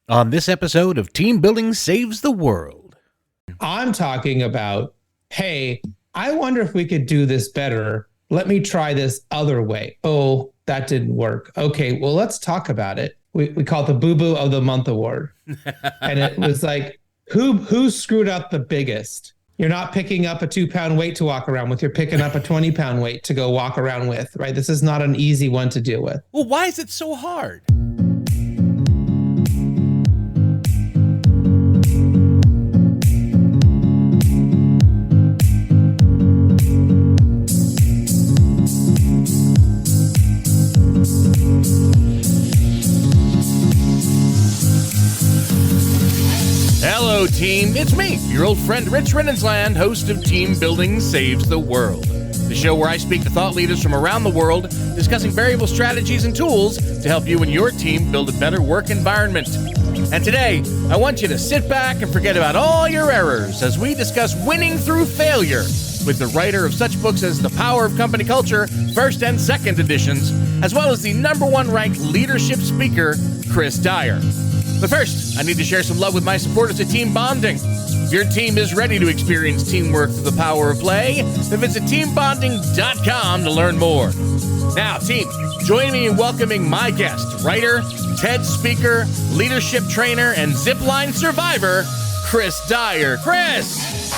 On this episode of Team Building Saves the World. I'm talking about, hey, I wonder if we could do this better. Let me try this other way. Oh, that didn't work. Okay, well, let's talk about it. We call it the Boo Boo of the Month Award. And it was like, who screwed up the biggest? You're not picking up a 2-pound weight to walk around with. You're picking up a 20-pound weight to go walk around with, right? This is not an easy one to deal with. Well, why is it so hard? Hello, team. It's me, your old friend Rich Renensland, host of Team Building Saves the World, the show where I speak to thought leaders from around the world, discussing variable strategies and tools to help you and your team build a better work environment. And today, I want you to sit back and forget about all your errors as we discuss winning through failure with the writer of such books as The Power of Company Culture, first and second editions, as well as the #1 ranked leadership speaker, Chris Dyer. But first, I need to share some love with my supporters at Team Bonding. If your team is ready to experience teamwork through the power of play, then visit teambonding.com to learn more. Now, team, join me in welcoming my guest, writer, TED speaker, leadership trainer, and zipline survivor, Chris Dyer. Chris!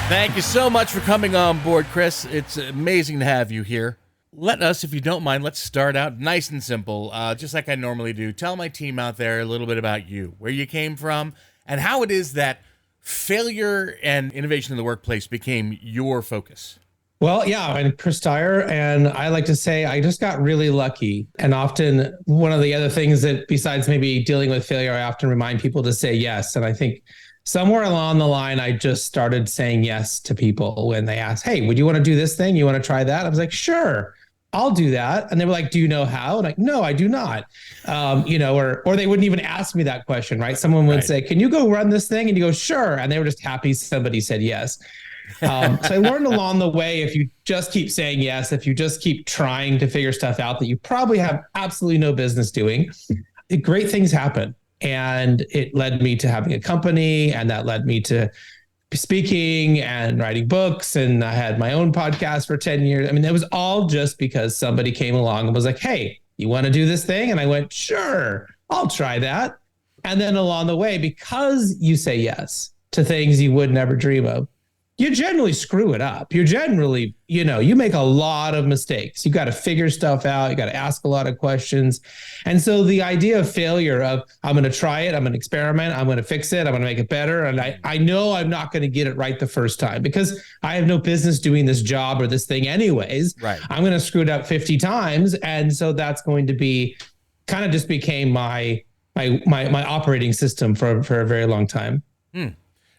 Thank you so much for coming on board, Chris. It's amazing to have you here. Let us, if you don't mind, let's start out nice and simple, just like I normally do. Tell my team out there a little bit about you, where you came from, and how it is that failure and innovation in the workplace became your focus. Well, yeah, I'm Chris Dyer, and I like to say I just got really lucky. And often one of the other things that, besides maybe dealing with failure, I often remind people to say yes. And I think somewhere along the line, I just started saying yes to people when they asked, hey, would you want to do this thing? You want to try that? I was like, sure. I'll do that. And they were like, do you know how? And like, no, I do not. Or they wouldn't even ask me that question, right? Someone would say, can you go run this thing? And you go, sure. And they were just happy somebody said yes. So I learned along the way, if you just keep saying yes, if you just keep trying to figure stuff out that you probably have absolutely no business doing, great things happen. And it led me to having a company, and that led me to speaking and writing books, and I had my own podcast for 10 years. I mean, it was all just because somebody came along and was like, hey, you want to do this thing? And I went, sure, I'll try that. And then along the way, because you say yes to things you would never dream of, you generally screw it up. You're generally, you make a lot of mistakes. You got to figure stuff out. You got to ask a lot of questions. And so the idea of failure of, I'm going to try it, I'm going to experiment, I'm going to fix it, I'm going to make it better. And I know I'm not going to get it right the first time because I have no business doing this job or this thing anyways. Right. I'm going to screw it up 50 times. And so that's going to be kind of just became my operating system for a very long time.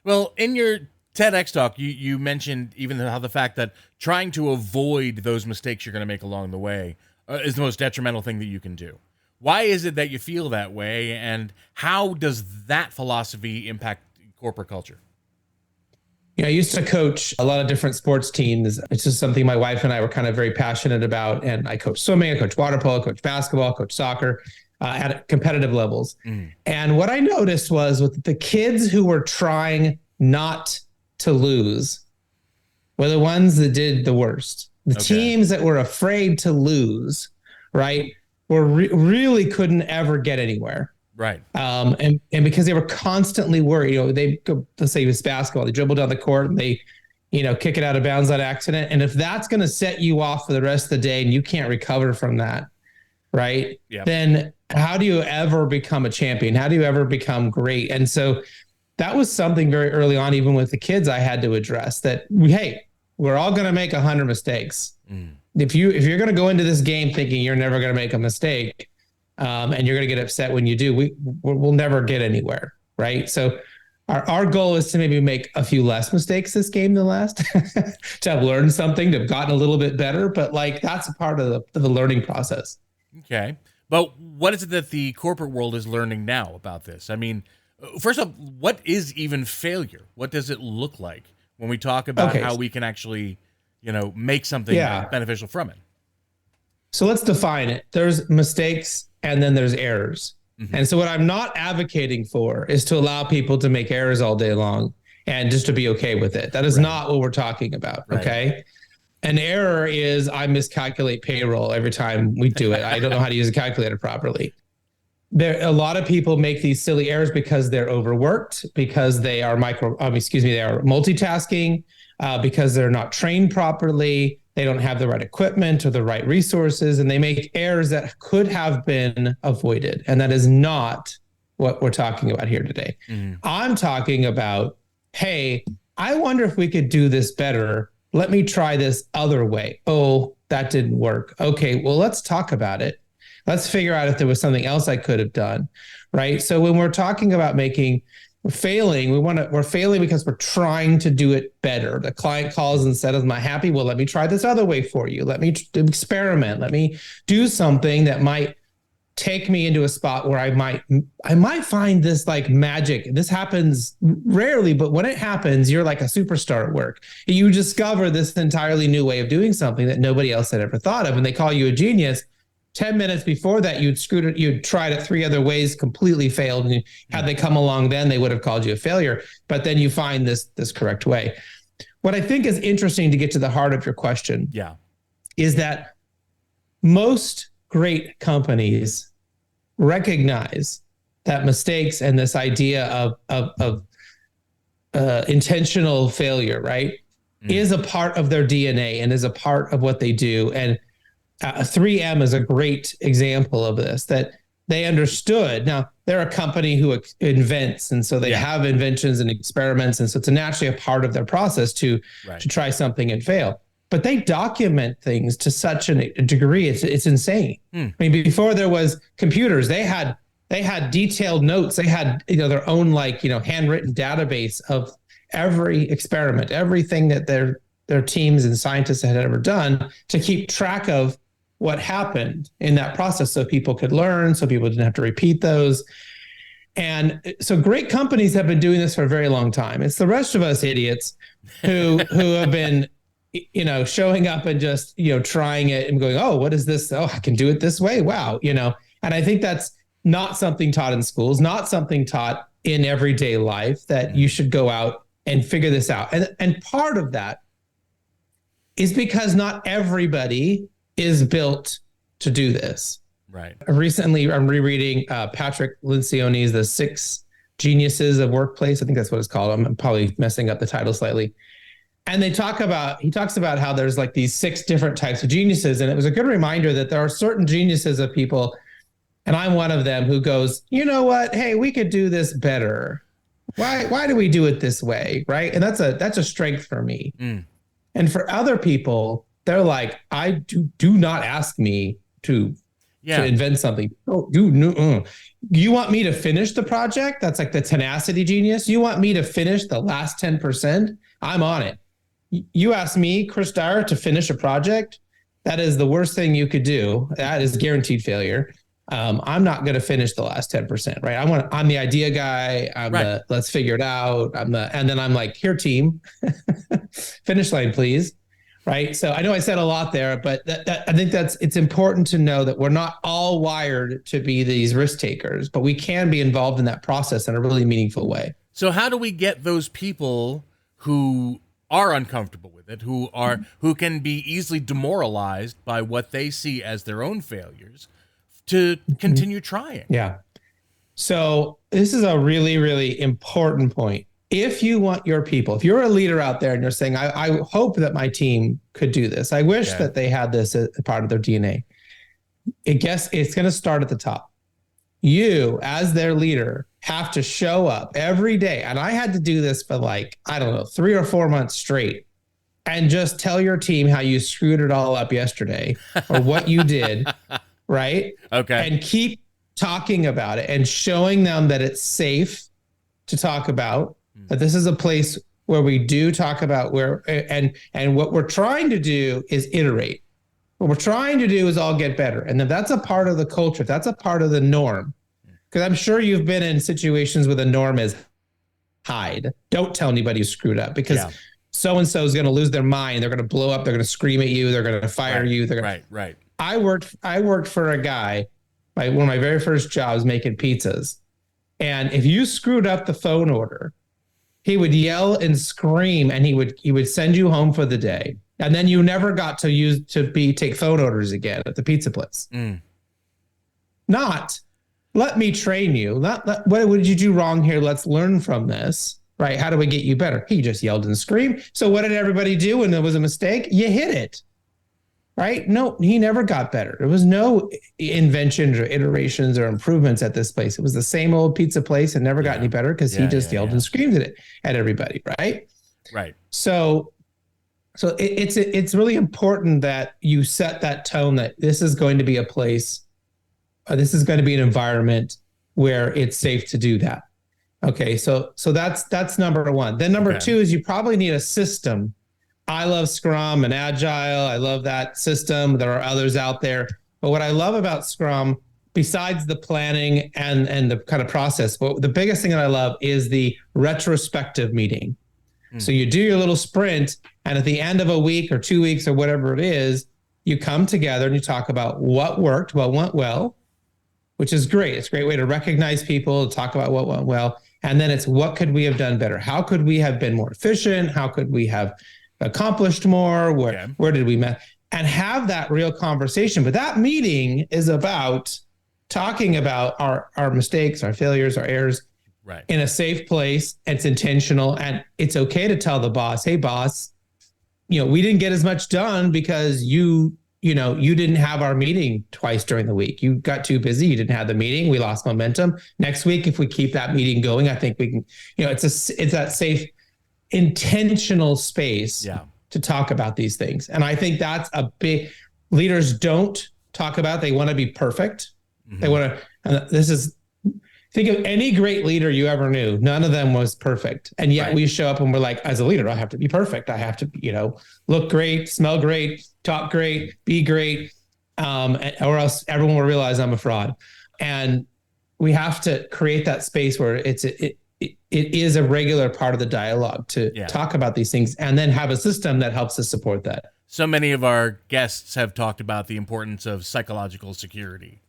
Well, in your TEDx talk, you mentioned even how the fact that trying to avoid those mistakes you're going to make along the way is the most detrimental thing that you can do. Why is it that you feel that way, and how does that philosophy impact corporate culture? I used to coach a lot of different sports teams. It's just something my wife and I were kind of very passionate about. And I coach swimming, I coach water polo, I coach basketball, I coach soccer at competitive levels. And what I noticed was with the kids who were trying not to lose were the ones that did the worst. The teams that were afraid to lose, right, were really couldn't ever get anywhere. Right. And because they were constantly worried, they go, let's say it's basketball, they dribble down the court and they, kick it out of bounds on accident. And if that's going to set you off for the rest of the day and you can't recover from that, right, then how do you ever become a champion? How do you ever become great? And so that was something very early on, even with the kids, I had to address that, hey, we're all going to make 100 mistakes. If you're going to go into this game thinking you're never going to make a mistake, and you're going to get upset when you do, we'll never get anywhere, right? So our goal is to maybe make a few less mistakes this game than last, to have learned something, to have gotten a little bit better. But that's a part of the learning process. Okay. But what is it that the corporate world is learning now about this? I mean, first off, what is even failure? What does it look like when we talk about how we can actually, make something beneficial from it? So let's define it. There's mistakes and then there's errors. And so what I'm not advocating for is to allow people to make errors all day long and just to be okay with it. That is not what we're talking about. Okay. An error is I miscalculate payroll every time we do it. I don't know how to use a calculator properly. A lot of people make these silly errors because they're overworked, because they are they are multitasking, because they're not trained properly. They don't have the right equipment or the right resources, and they make errors that could have been avoided. And that is not what we're talking about here today. I'm talking about, hey, I wonder if we could do this better. Let me try this other way. Oh, that didn't work. Okay, well, let's talk about it. Let's figure out if there was something else I could have done, right? So when we're talking about failing, we're failing because we're trying to do it better. The client calls and says, "I'm not happy." Well, let me try this other way for you. Let me experiment. Let me do something that might take me into a spot where I might find this like magic. This happens rarely, but when it happens, you're like a superstar at work. You discover this entirely new way of doing something that nobody else had ever thought of, and they call you a genius. 10 minutes before that, you'd tried it 3 other ways, completely failed. And had they come along then, they would have called you a failure. But then you find this correct way. What I think is interesting to get to the heart of your question is that most great companies recognize that mistakes and this idea of intentional failure, right, is a part of their DNA and is a part of what they do. And 3M is a great example of this, that they understood. Now, they're a company who invents, and so they have inventions and experiments, and so it's naturally a part of their process to try something and fail. But they document things to such a degree, it's insane. I mean, before there was computers, they had detailed notes. They had their own handwritten database of every experiment, everything that their teams and scientists had ever done to keep track of what happened in that process so people could learn, so people didn't have to repeat those. And so great companies have been doing this for a very long time. It's the rest of us idiots who have been showing up and just trying it and going, oh, what is this? Oh, I can do it this way. Wow. And I think that's not something taught in schools, not something taught in everyday life, that you should go out and figure this out. And part of that is because not everybody is built to do this. Right. Recently, I'm rereading Patrick Lencioni's The 6 Geniuses of Workplace. I think that's what it's called. I'm probably messing up the title slightly. And he talks about how there's like these 6 different types of geniuses. And it was a good reminder that there are certain geniuses of people, and I'm one of them, who goes, you know what? Hey, we could do this better. Why do we do it this way? Right. And that's a strength for me. And for other people, they're like, I do not ask me to invent something. You want me to finish the project? That's like the tenacity genius. You want me to finish the last 10%? I'm on it. You ask me, Chris Dyer, to finish a project? That is the worst thing you could do. That is guaranteed failure. I'm not going to finish the last 10%, right? I'm the idea guy. Let's figure it out. And then I'm like, here, team, finish line, please. Right. So I know I said a lot there, but I think it's important to know that we're not all wired to be these risk takers, but we can be involved in that process in a really meaningful way. So how do we get those people who are uncomfortable with it, who can be easily demoralized by what they see as their own failures, to continue trying? Yeah. So this is a really, really important point. If you want your people, if you're a leader out there and you're saying, I hope that my team could do this, I wish that they had this as part of their DNA, it's going to start at the top. You, as their leader, have to show up every day. And I had to do this for 3 or 4 months straight, and just tell your team how you screwed it all up yesterday or what you did. Right. Okay. And keep talking about it and showing them that it's safe to talk about, that this is a place where we do talk about and what we're trying to do is iterate. What we're trying to do is all get better. And if that's a part of the culture, if that's a part of the norm, because I'm sure you've been in situations where the norm is hide. Don't tell anybody you screwed up, because so-and-so is going to lose their mind. They're going to blow up. They're going to scream at you. They're going to fire you. Right. I worked for a guy, one of my very first jobs making pizzas. And if you screwed up the phone order, he would yell and scream, and he would send you home for the day. And then you never got to take phone orders again at the pizza place. Not let me train you. Not what did you do wrong here? Let's learn from this. Right? How do we get you better? He just yelled and screamed. So what did everybody do when there was a mistake? You hit it. Right? No, he never got better. There was no inventions or iterations or improvements at this place. It was the same old pizza place and never got any better because he just yelled and screamed at everybody. Right. Right. So it's really important that you set that tone that this is going to be a place, this is going to be an environment where it's safe to do that. Okay. So that's number one. Then number two is you probably need a system. I love Scrum and Agile. I love that system. There are others out there. But what I love about Scrum, besides the planning and the kind of process, but the biggest thing that I love is the retrospective meeting. So you do your little sprint, and at the end of a week or 2 weeks or whatever it is, you come together and you talk about what worked, what went well, which is great. It's a great way to recognize people, to talk about what went well. And then it's what could we have done better? How could we have been more efficient? How could we have accomplished more? Where did we met? And have that real conversation. But that meeting is about talking about our mistakes, our failures, our errors in a safe place. It's intentional, and it's okay to tell the boss, hey boss, we didn't get as much done because you didn't have our meeting twice during the week. You got too busy. You didn't have the meeting. We lost momentum. Next week, if we keep that meeting going, I think we can, it's that safe, intentional space to talk about these things. And I think that's a big, leaders don't talk about, they want to be perfect. They want to, think of any great leader you ever knew. None of them was perfect. And yet we show up and we're like, as a leader, I have to be perfect. I have to, look great, smell great, talk great, be great. Or else everyone will realize I'm a fraud. And we have to create that space where it is a regular part of the dialogue to talk about these things, and then have a system that helps us support that. So many of our guests have talked about the importance of psychological security,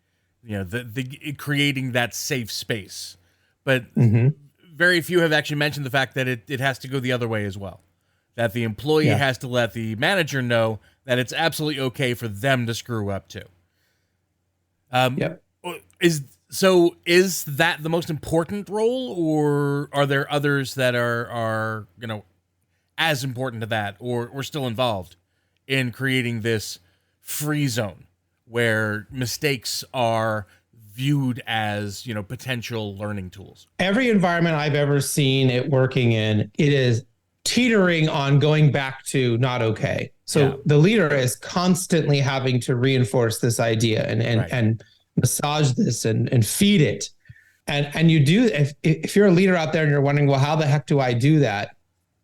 the creating that safe space, but very few have actually mentioned the fact that it has to go the other way as well, that the employee has to let the manager know that it's absolutely okay for them to screw up too. Is that the most important role, or are there others that are as important to that, or still involved in creating this free zone where mistakes are viewed as potential learning tools? Every environment I've ever seen it working in, it is teetering on going back to not okay. So the leader is constantly having to reinforce this idea and massage this and feed it. And you do, if you're a leader out there and you're wondering, well, how the heck do I do that?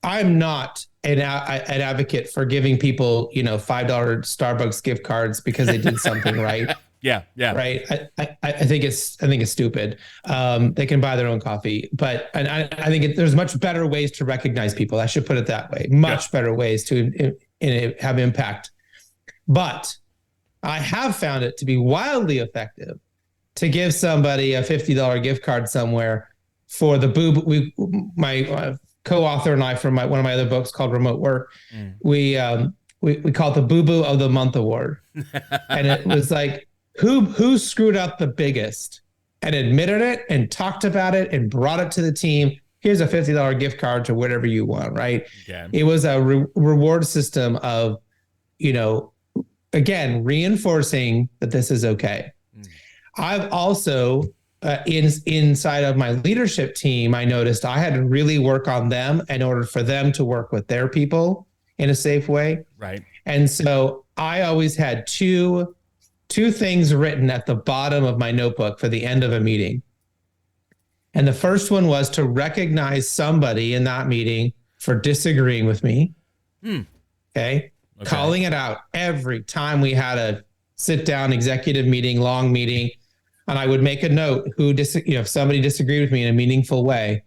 I'm not an advocate for giving people, $5 Starbucks gift cards because they did something right. Yeah. Right. I think it's stupid. They can buy their own coffee, but I think there's much better ways to recognize people. I should put it that way. Much better ways to have impact. But I have found it to be wildly effective to give somebody a $50 gift card somewhere for the my co-author and I, from one of my other books called Remote Work, we call it the Boo Boo of the Month Award. And it was like, who screwed up the biggest and admitted it and talked about it and brought it to the team. Here's a $50 gift card to whatever you want, right? Yeah. It was a reward system of, again, reinforcing that this is okay. I've also, inside of my leadership team, I noticed I had to really work on them in order for them to work with their people in a safe way. Right. And so I always had two things written at the bottom of my notebook for the end of a meeting. And the first one was to recognize somebody in that meeting for disagreeing with me. Okay. Calling it out every time we had a sit down executive meeting, long meeting. And I would make a note if somebody disagreed with me in a meaningful way,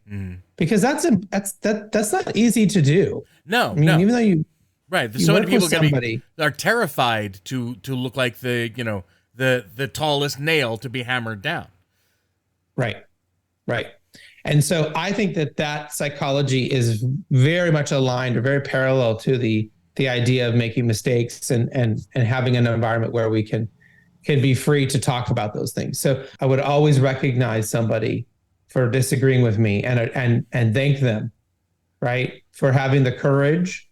because that's not easy to do. No, I mean, even though Right. There's You so many work with people somebody. are terrified to look like the tallest nail to be hammered down. Right. Right. And so I think that psychology is very much aligned or very parallel to the idea of making mistakes and having an environment where we can be free to talk about those things. So I would always recognize somebody for disagreeing with me and thank them, right? For having the courage,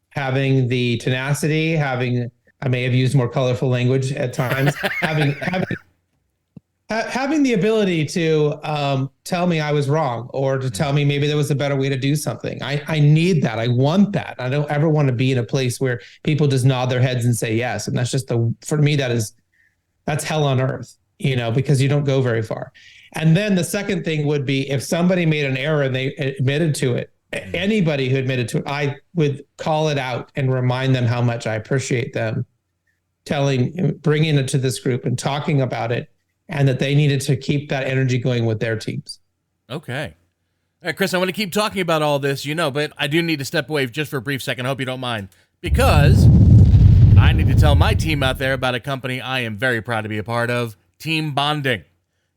having the tenacity, I may have used more colorful language at times, having the ability to tell me I was wrong or to tell me maybe there was a better way to do something. I need that. I want that. I don't ever want to be in a place where people just nod their heads and say yes. And that's just for me, that's hell on earth, because you don't go very far. And then the second thing would be if somebody made an error and they admitted to it, anybody who admitted to it, I would call it out and remind them how much I appreciate them bringing it to this group and talking about it, and that they needed to keep that energy going with their teams. Okay. All right, Chris, I want to keep talking about all this, but I do need to step away just for a brief second. I hope you don't mind, because I need to tell my team out there about a company I am very proud to be a part of, Team Bonding.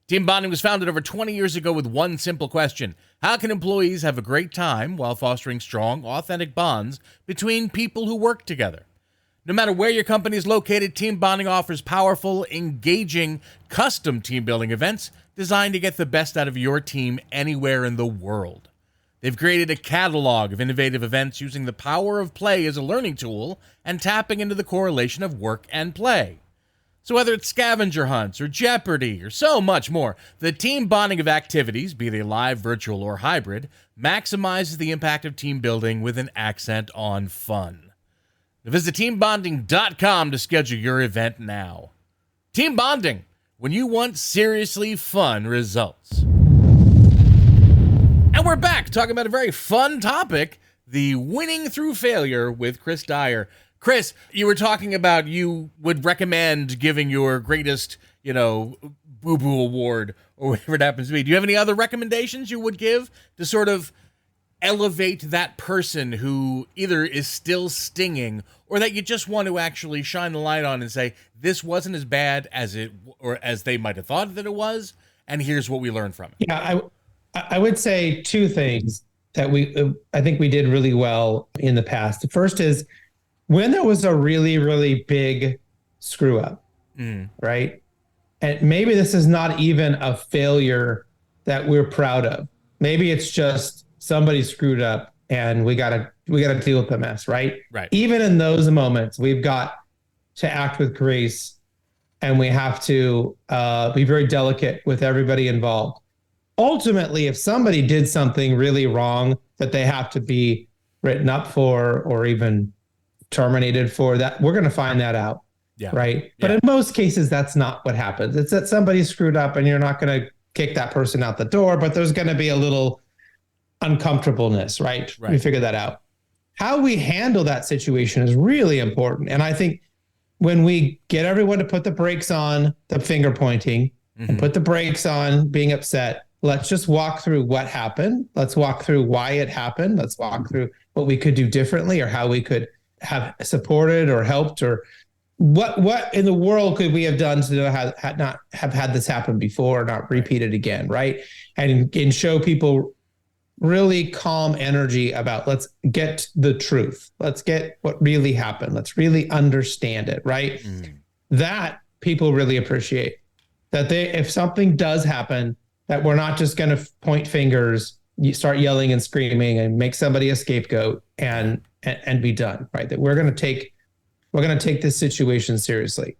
Team Bonding was founded over 20 years ago with one simple question: how can employees have a great time while fostering strong, authentic bonds between people who work together? No matter where your company is located, Team Bonding offers powerful, engaging, custom team building events designed to get the best out of your team anywhere in the world. They've created a catalog of innovative events using the power of play as a learning tool and tapping into the correlation of work and play. So whether it's scavenger hunts or Jeopardy or so much more, the team bonding of activities, be they live, virtual, or hybrid, maximizes the impact of team building with an accent on fun. Visit teambonding.com to schedule your event now. Team Bonding, when you want seriously fun results. And we're back talking about a very fun topic, the winning through failure with Chris Dyer. Chris, you were talking about you would recommend giving your greatest, boo-boo award or whatever it happens to be. Do you have any other recommendations you would give to sort of elevate that person who either is still stinging or that you just want to actually shine the light on and say, this wasn't as bad as as they might have thought that it was, and here's what we learned from it? Yeah, I would say two things that I think we did really well in the past. The first is when there was a really, really big screw up, right? And maybe this is not even a failure that we're proud of. Maybe it's just somebody screwed up and we gotta deal with the mess, right? Right. Even in those moments, we've got to act with grace, and we have to be very delicate with everybody involved. Ultimately, if somebody did something really wrong that they have to be written up for or even terminated for, that we're going to find that out. Yeah. Right. Yeah. But in most cases, that's not what happens. It's that somebody screwed up and you're not going to kick that person out the door, but there's going to be a little uncomfortableness, right? We figure that out. How we handle that situation is really important. And I think when we get everyone to put the brakes on the finger pointing and put the brakes on being upset, let's just walk through what happened. Let's walk through why it happened. Let's walk through what we could do differently or how we could have supported or helped, or what in the world could we have done to not have had this happen before, not repeat it again, right? And show people really calm energy about, let's get the truth. Let's get what really happened. Let's really understand it, right? That people really appreciate. That if something does happen, that we're not just going to point fingers, you start yelling and screaming and make somebody a scapegoat and be done, right? That we're going to take this situation seriously.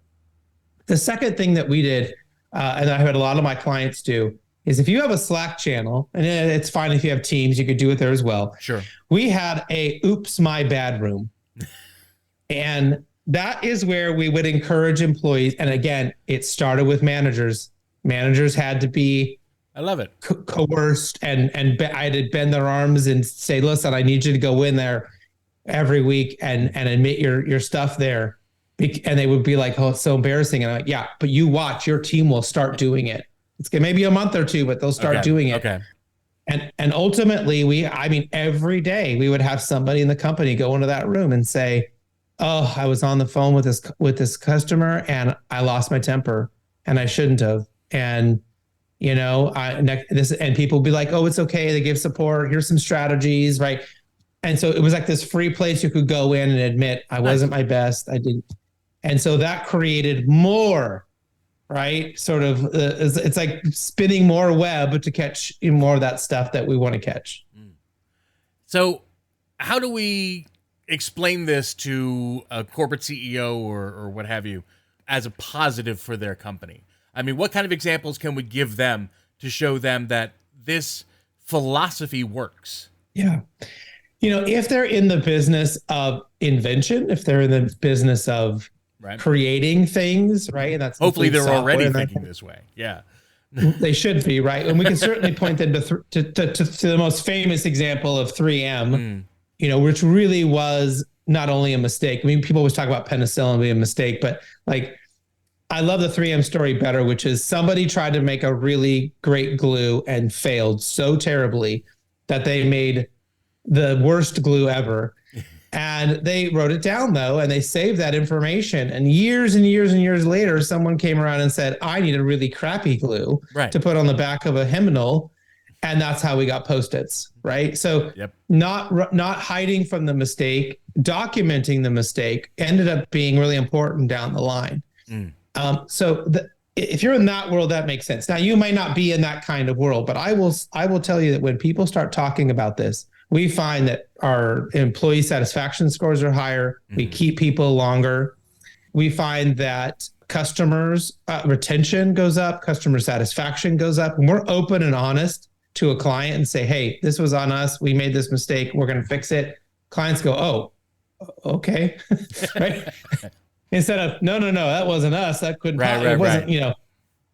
The second thing that we did, and I had a lot of my clients do, is if you have a Slack channel, and it's fine if you have Teams, you could do it there as well. Sure. We had a oops, my bad room. And that is where we would encourage employees. And again, it started with managers. Managers had to be, I love it, coerced, and I had to bend their arms and say, listen, I need you to go in there every week and admit your stuff there. And they would be like, oh, it's so embarrassing. And I'm like, yeah, but you watch, your team will start doing it. It's maybe a month or two, but they'll start doing it. Okay. And ultimately, every day we would have somebody in the company go into that room and say, "Oh, I was on the phone with this customer and I lost my temper and I shouldn't have." And and people would be like, "Oh, it's okay." They give support. Here's some strategies, right? And so it was like this free place you could go in and admit I wasn't my best. I didn't. And so that created more, right? Sort of, it's like spinning more web to catch more of that stuff that we want to catch. So how do we explain this to a corporate CEO or what have you as a positive for their company? I mean, what kind of examples can we give them to show them that this philosophy works? Yeah. If they're in the business of invention, if they're in the business of creating things, right? And that's hopefully they're already thinking this way. Yeah. They should be, right? And we can certainly point them to the most famous example of 3M, which really was not only a mistake. I mean, people always talk about penicillin being a mistake, but like, I love the 3M story better, which is somebody tried to make a really great glue and failed so terribly that they made the worst glue ever. And they wrote it down though, and they saved that information. And years and years and years later, someone came around and said, "I need a really crappy glue to put on the back of a hymnal." And that's how we got Post-its, right? So not hiding from the mistake, documenting the mistake ended up being really important down the line. If you're in that world, that makes sense. Now, you might not be in that kind of world, but I will tell you that when people start talking about this, we find that our employee satisfaction scores are higher. We keep people longer. We find that customers retention goes up, customer satisfaction goes up. When we're open and honest to a client and say, "Hey, this was on us. We made this mistake. We're going to fix it." Clients go, "Oh, okay." Right? Instead of, no, that wasn't us. That couldn't, it wasn't,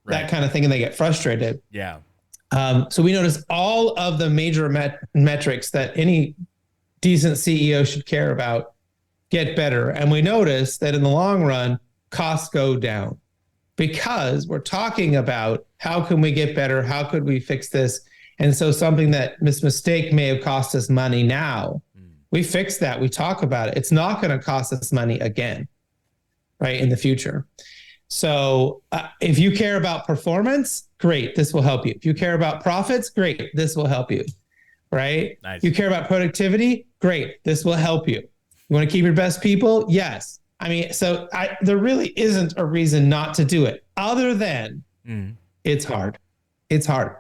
that kind of thing. And they get frustrated. Yeah. So we notice all of the major metrics that any decent CEO should care about get better. And we notice that in the long run, costs go down because we're talking about how can we get better? How could we fix this? And so something that this mistake may have cost us money now, we fix that. We talk about it. It's not going to cost us money again, right, in the future. So if you care about performance, great, this will help you. If you care about profits, great, this will help you, right? Nice. You care about productivity, great, this will help you. You want to keep your best people? Yes. I mean, so there really isn't a reason not to do it other than it's hard. It's hard.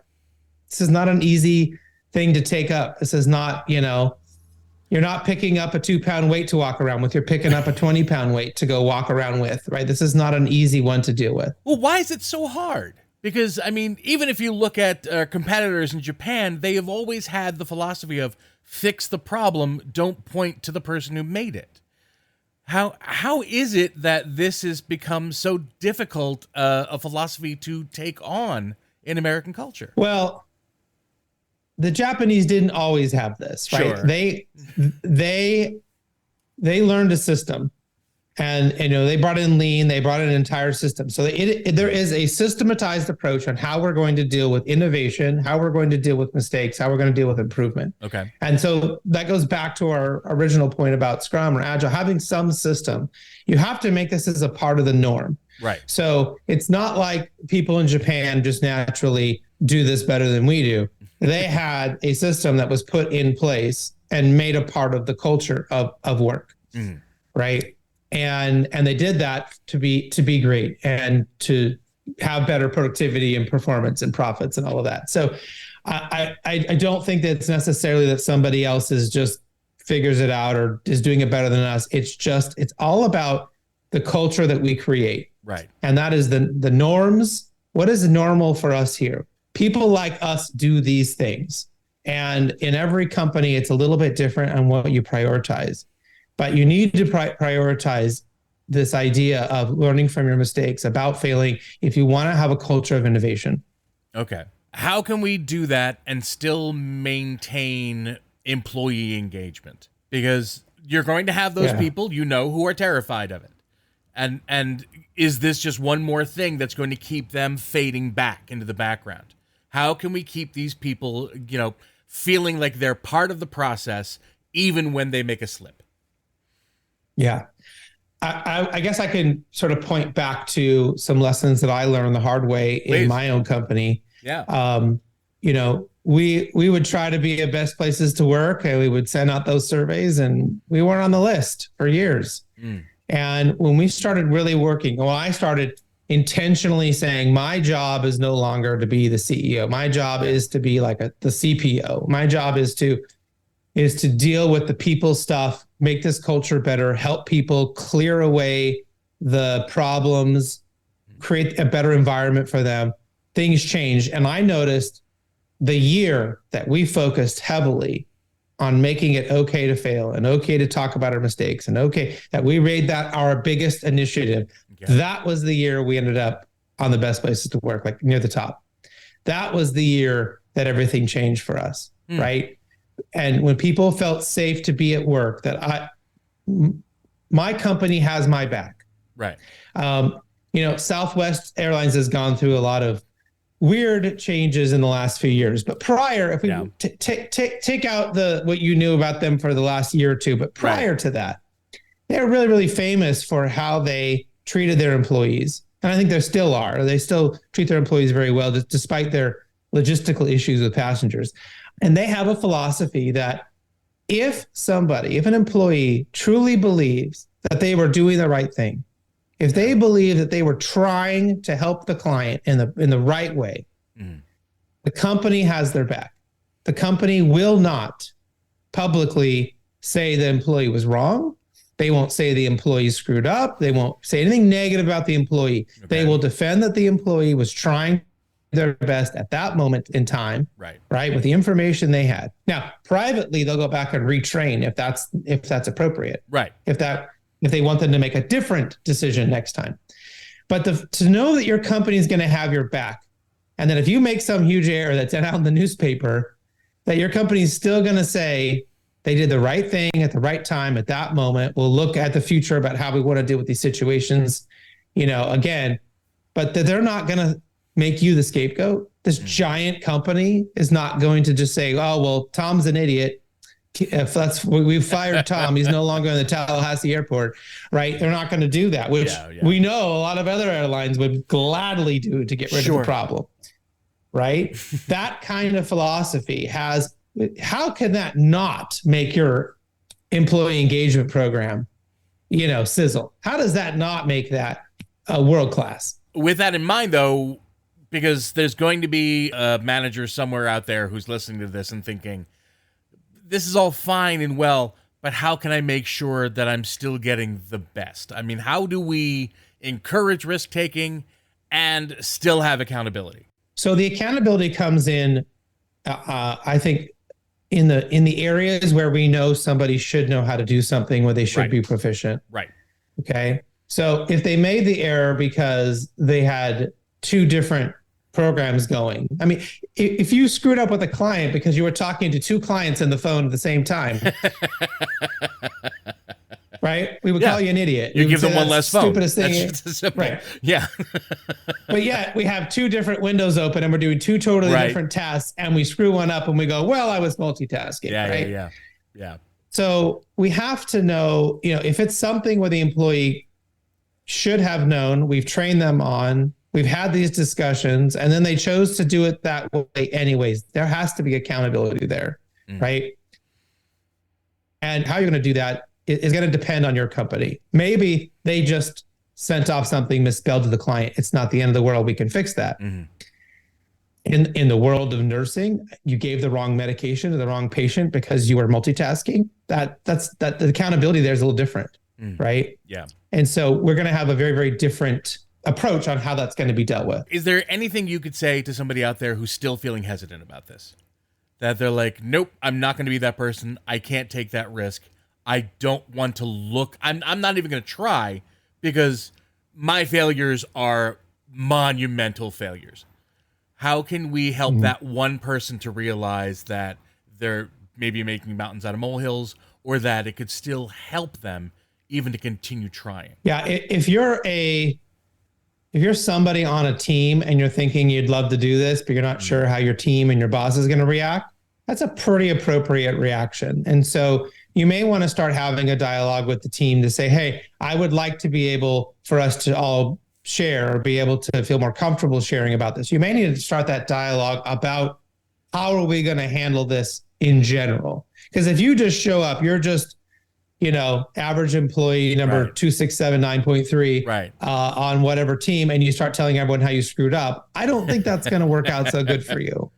This is not an easy thing to take up. This is not, you're not picking up a 2-pound weight to walk around with. You're picking up a 20-pound weight to go walk around with, right? This is not an easy one to deal with. Well, why is it so hard? Because, I mean, even if you look at competitors in Japan, they have always had the philosophy of fix the problem, don't point to the person who made it. How is it that this has become so difficult a philosophy to take on in American culture? Well, the Japanese didn't always have this, right? Sure. They learned a system, and they brought in lean. They brought in an entire system. So there is a systematized approach on how we're going to deal with innovation, how we're going to deal with mistakes, how we're going to deal with improvement. Okay. And so that goes back to our original point about Scrum or Agile, having some system. You have to make this as a part of the norm. Right. So it's not like people in Japan just naturally do this better than we do. They had a system that was put in place and made a part of the culture of work, right? And they did that to be great and to have better productivity and performance and profits and all of that. So I don't think that it's necessarily that somebody else is just figures it out or is doing it better than us. It's all about the culture that we create. Right. And that is the norms. What is normal for us here? People like us do these things. And in every company, it's a little bit different on what you prioritize. But you need to prioritize this idea of learning from your mistakes, about failing, if you want to have a culture of innovation. Okay. How can we do that and still maintain employee engagement? Because you're going to have those people, who are terrified of it. And is this just one more thing that's going to keep them fading back into the background? How can we keep these people, feeling like they're part of the process, even when they make a slip? Yeah. I guess I can sort of point back to some lessons that I learned the hard way in my own company. Yeah. We would try to be at best places to work, and we would send out those surveys, and we weren't on the list for years. And when we started really working, I started intentionally saying my job is no longer to be the CEO. My job is to be like the CPO. My job is to deal with the people stuff, make this culture better, help people clear away the problems, create a better environment for them. Things changed. And I noticed the year that we focused heavily on making it okay to fail and okay to talk about our mistakes and okay that we made that our biggest initiative. That was the year we ended up on the best places to work, like near the top. That was the year that everything changed for us, right? And when people felt safe to be at work, that my company has my back. Right. Southwest Airlines has gone through a lot of weird changes in the last few years. But prior, if we take out what you knew about them for the last year or two, but prior to that, they're really, really famous for how they treated their employees. And I think they still are. They still treat their employees very well, despite their logistical issues with passengers. And they have a philosophy that if an employee truly believes that they were doing the right thing, if they believe that they were trying to help the client in the right way, the company has their back. The company will not publicly say the employee was wrong. They won't say the employee screwed up. They won't say anything negative about the employee. Okay. They will defend that the employee was trying their best at that moment in time, right, with the information they had. Now, privately, they'll go back and retrain if that's appropriate, right? If they want them to make a different decision next time. But to know that your company is going to have your back, and that if you make some huge error that's out in the newspaper, that your company is still going to say they did the right thing at the right time at that moment. We'll look at the future about how we want to deal with these situations, again, but that they're not going to make you the scapegoat. This giant company is not going to just say, oh, well, Tom's an idiot. If we fired Tom, he's no longer in the Tallahassee airport, right? They're not going to do that, which we know a lot of other airlines would gladly do to get rid of the problem, right? That kind of philosophy how can that not make your employee engagement program, sizzle? How does that not make that world-class? With that in mind, though, because there's going to be a manager somewhere out there who's listening to this and thinking, this is all fine and well, but how can I make sure that I'm still getting the best? I mean, how do we encourage risk-taking and still have accountability? So the accountability comes in, I think, in the areas where we know somebody should know how to do something, where they should be proficient. Right. Okay. So if they made the error because they had two different programs going, I mean, if you screwed up with a client because you were talking to two clients on the phone at the same time, right? We would call you an idiot. You give them one less phone. Stupidest thing. That's simple. Right. Yeah. But yet we have two different windows open and we're doing two totally different tasks, and we screw one up and we go, well, I was multitasking. Yeah. So we have to know, if it's something where the employee should have known, we've trained them on, we've had these discussions, and then they chose to do it that way anyways, there has to be accountability there, right? And how you're going to do that is going to depend on your company. Maybe they just sent off something misspelled to the client. It's not the end of the world. We can fix that. In the world of nursing, you gave the wrong medication to the wrong patient because you were multitasking. That the accountability there is a little different, right? Yeah. And so we're going to have a very, very different approach on how that's going to be dealt with. Is there anything you could say to somebody out there who's still feeling hesitant about this? That they're like, nope, I'm not going to be that person. I can't take that risk. I don't want to look. I'm not even going to try because my failures are monumental failures. How can we help that one person to realize that they're maybe making mountains out of molehills, or that it could still help them even to continue trying? Yeah, if you're if you're somebody on a team and you're thinking you'd love to do this, but you're not sure how your team and your boss is going to react, that's a pretty appropriate reaction. And so you may want to start having a dialogue with the team to say, hey, I would like to be able for us to all share or be able to feel more comfortable sharing about this. You may need to start that dialogue about how are we going to handle this in general? Because if you just show up, you're just, average employee number 2679.3 on whatever team, and you start telling everyone how you screwed up, I don't think that's going to work out so good for you.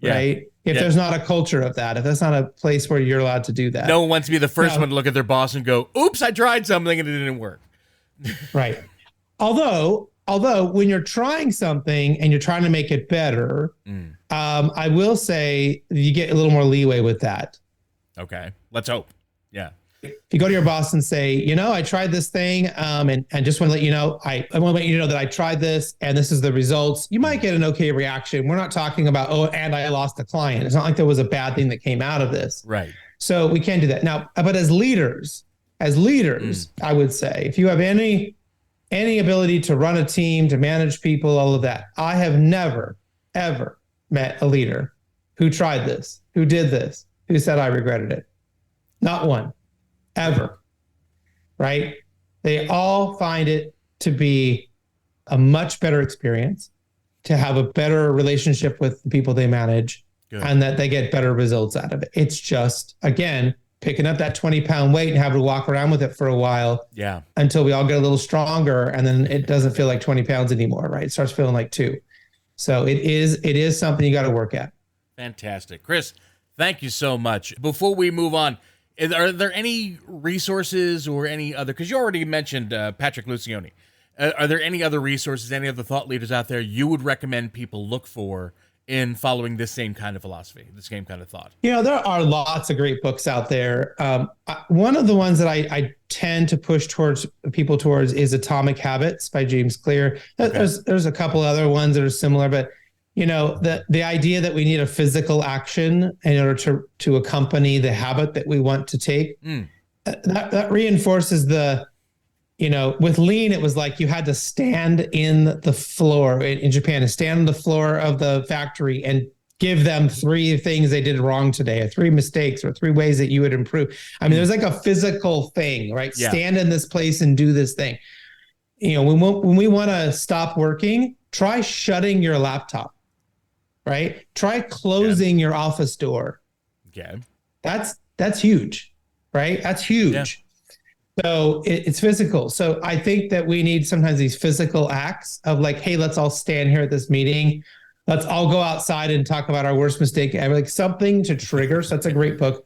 Right? If there's not a culture of that, if that's not a place where you're allowed to do that. No one wants to be the first one to look at their boss and go, oops, I tried something and it didn't work. Right. Although when you're trying something and you're trying to make it better, I will say you get a little more leeway with that. Okay. Let's hope. Yeah. If you go to your boss and say, I tried this thing, and just want to let you know, I want to let you know that I tried this and this is the results. You might get an okay reaction. We're not talking about, and I lost a client. It's not like there was a bad thing that came out of this. Right. So we can do that. Now, but as leaders, I would say, if you have any ability to run a team, to manage people, all of that, I have never, ever met a leader who tried this, who did this, who said I regretted it. Not one. Ever. Right? They all find it to be a much better experience, to have a better relationship with the people they manage, and that they get better results out of it. It's just, again, picking up that 20-pound weight and having to walk around with it for a while until we all get a little stronger, and then it doesn't feel like 20 pounds anymore, right? It starts feeling like 2. So it is something you got to work at. Fantastic. Chris, thank you so much. Before we move on, are there any resources or any other, because you already mentioned Patrick Lucioni. Are there any other resources, any other thought leaders out there you would recommend people look for in following this same kind of philosophy, the same kind of thought? There are lots of great books out there. One of the ones that I tend to push people towards is Atomic Habits by James Clear. Okay. There's a couple other ones that are similar, but the idea that we need a physical action in order to accompany the habit that we want to take, that reinforces with lean, it was like you had to stand in the floor in Japan, and stand on the floor of the factory and give them 3 things they did wrong today, or 3 mistakes, or 3 ways that you would improve. I mean, there's like a physical thing, right? Yeah. Stand in this place and do this thing. When we want to stop working, try shutting your laptop, right? Try closing your office door. Okay. That's huge, right? That's huge. Yeah. So it's physical. So I think that we need sometimes these physical acts of like, hey, let's all stand here at this meeting. Let's all go outside and talk about our worst mistake ever. Like something to trigger. So that's a great book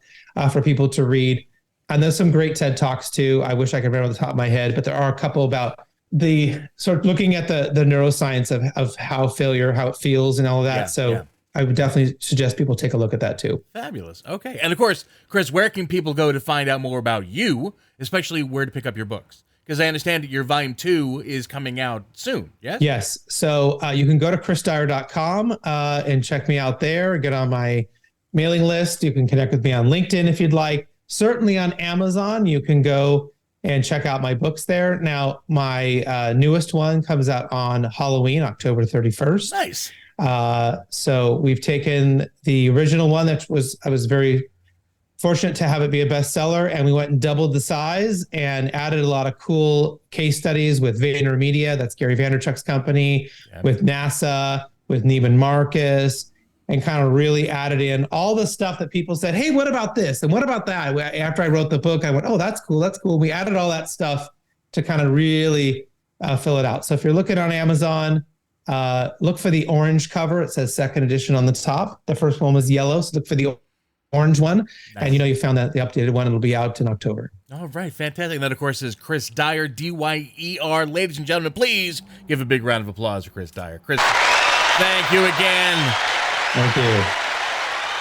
for people to read. And there's some great TED Talks too. I wish I could remember off the top of my head, but there are a couple about the sort of looking at the neuroscience of how failure, how it feels and all of that. Yeah, so I would definitely suggest people take a look at that too. Fabulous. Okay. And of course, Chris, where can people go to find out more about you, especially where to pick up your books? Because I understand that your volume 2 is coming out soon. Yes. Yes. So you can go to chrisdyer.com and check me out there. Get on my mailing list. You can connect with me on LinkedIn if you'd like. Certainly on Amazon, you can go and check out my books there. Now, my newest one comes out on Halloween, October 31st. Nice. So we've taken the original one I was very fortunate to have it be a bestseller, and we went and doubled the size and added a lot of cool case studies with VaynerMedia, that's Gary Vaynerchuk's company, with NASA, with Neiman Marcus, and kind of really added in all the stuff that people said, hey, what about this? And what about that? After I wrote the book, I went, oh, that's cool. That's cool. We added all that stuff to kind of really fill it out. So if you're looking on Amazon, look for the orange cover. It says second edition on the top. The first one was yellow, so look for the orange one. Nice. And you found that the updated one, it'll be out in October. All right, fantastic. And that, of course, is Chris Dyer, Dyer. Ladies and gentlemen, please give a big round of applause for Chris Dyer. Chris, thank you again. Thank you.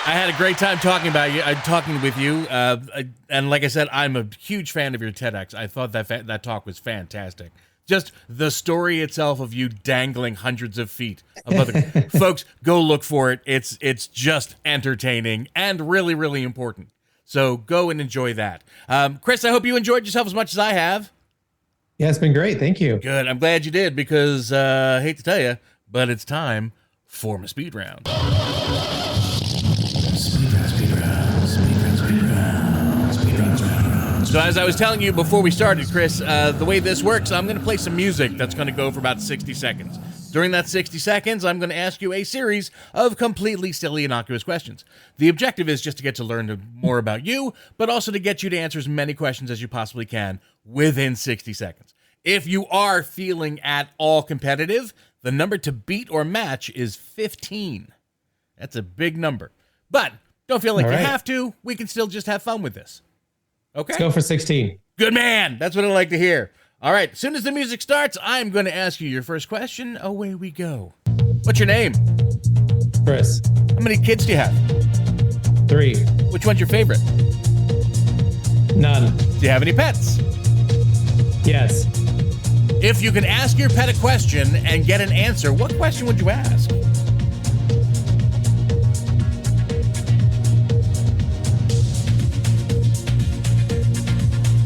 I had a great time talking with you. And like I said, I'm a huge fan of your TEDx. I thought that talk was fantastic. Just the story itself of you dangling hundreds of feet of other folks, go look for it. It's just entertaining and really, really important. So go and enjoy that. Chris, I hope you enjoyed yourself as much as I have. Yeah, it's been great. Thank you. Good. I'm glad you did because I hate to tell you, but it's time for my speed round. So as I was telling you before we started, Chris, the way this works, I'm going to play some music that's going to go for about 60 seconds. During that 60 seconds, I'm going to ask you a series of completely silly, innocuous questions. The objective is just to get to learn more about you, but also to get you to answer as many questions as you possibly can within 60 seconds. If you are feeling at all competitive, the number to beat or match is 15. That's a big number. But don't feel like you have to. We can still just have fun with this. Okay? Let's go for 16. Good man. That's what I like to hear. All right. As soon as the music starts, I'm going to ask you your first question. Away we go. What's your name? Chris. How many kids do you have? 3. Which one's your favorite? None. Do you have any pets? Yes. If you can ask your pet a question and get an answer, what question would you ask?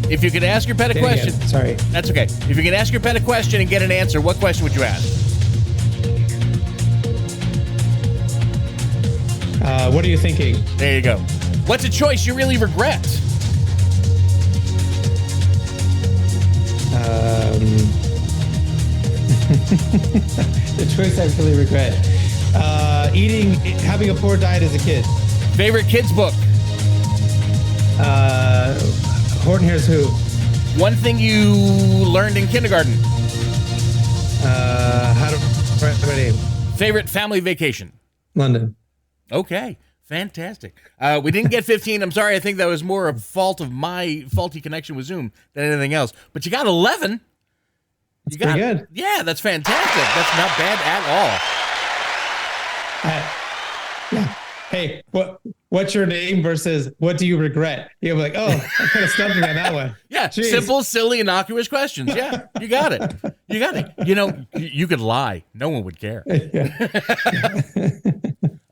If you could ask your pet a question... Sorry. That's okay. If you can ask your pet a question and get an answer, what question would you ask? What are you thinking? There you go. What's a choice you really regret? The choice I really regret. Having a poor diet as a kid. Favorite kids book? Horton Hears Who. One thing you learned in kindergarten? How to write my name. Favorite family vacation? London. Okay, fantastic. We didn't get 15. I'm sorry. I think that was more a fault of my faulty connection with Zoom than anything else. But you got 11. That's pretty good. Yeah, that's fantastic. That's not bad at all. Yeah. Hey, what's your name versus what do you regret? You're like, oh, I kind of stumped me on that one. Yeah, Jeez. Simple, silly, innocuous questions. Yeah, you got it. You got it. You know, you could lie. No one would care.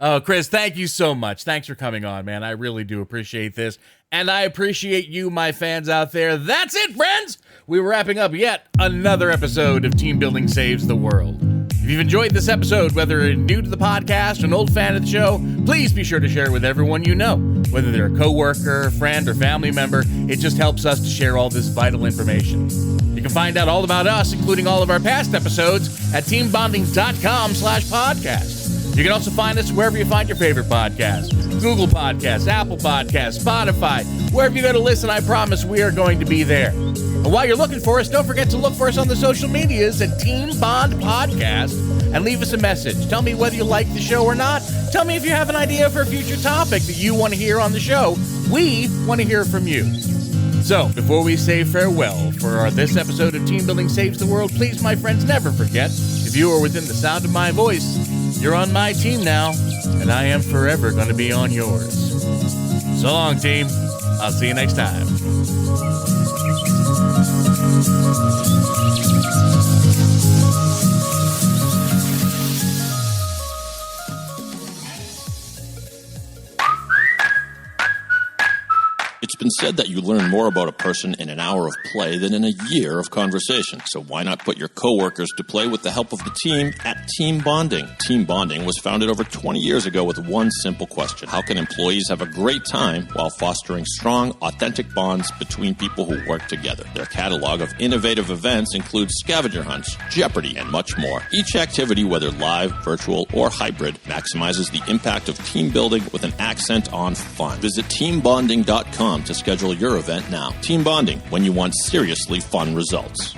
Oh, Chris, thank you so much. Thanks for coming on, man. I really do appreciate this. And I appreciate you, my fans out there. That's it, friends. We're wrapping up yet another episode of Team Building Saves the World. If you've enjoyed this episode, whether you're new to the podcast or an old fan of the show, please be sure to share it with everyone you know. Whether they're a coworker, friend, or family member, it just helps us to share all this vital information. You can find out all about us, including all of our past episodes, at teambonding.com/podcast. You can also find us wherever you find your favorite podcasts. Google Podcasts, Apple Podcasts, Spotify. Wherever you go to listen, I promise we are going to be there. And while you're looking for us, don't forget to look for us on the social medias at Team Bond Podcast and leave us a message. Tell me whether you like the show or not. Tell me if you have an idea for a future topic that you want to hear on the show. We want to hear from you. So, before we say farewell for this episode of Team Building Saves the World, please, my friends, never forget, if you are within the sound of my voice, you're on my team now, and I am forever going to be on yours. So long, team. I'll see you next time. It's been said that you learn more about a person in an hour of play than in a year of conversation. So why not put your coworkers to play with the help of the team at Team Bonding? Team Bonding was founded over 20 years ago with one simple question. How can employees have a great time while fostering strong, authentic bonds between people who work together? Their catalog of innovative events includes scavenger hunts, Jeopardy, and much more. Each activity, whether live, virtual, or hybrid, maximizes the impact of team building with an accent on fun. Visit teambonding.com to schedule your event now. Team Bonding, when you want seriously fun results.